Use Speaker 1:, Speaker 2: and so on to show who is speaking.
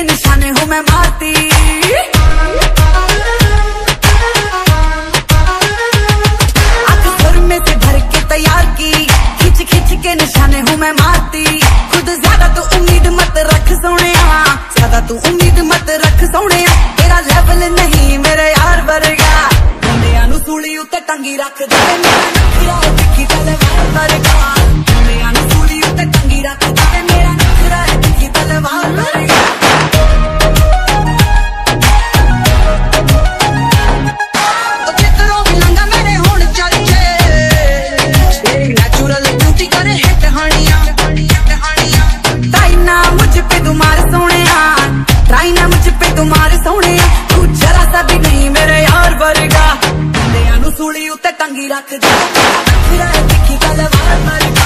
Speaker 1: निशाने हूँ मैं मारती, आँख सुर में से भर के तैयार की, खिंच खिंच के निशाने हूँ मैं मारती। खुद ज्यादा तू उम्मीद मत रख सोनिया, ज्यादा तू उम्मीद मत रख सोनिया, तेरा लेवल नहीं मेरे यार वर्गा। मुंडिया नू सूली उत्ते टंगी रख दे, मेरा नखरा दिखी तलवार वर्गा। मुंडिया नू सूली उत्ते टंगी रख दे, मेरा नखरा दिखी तलवार वर्गा। सूली उत्ते टंगी रख दे, दिखी तलवार वर्गा।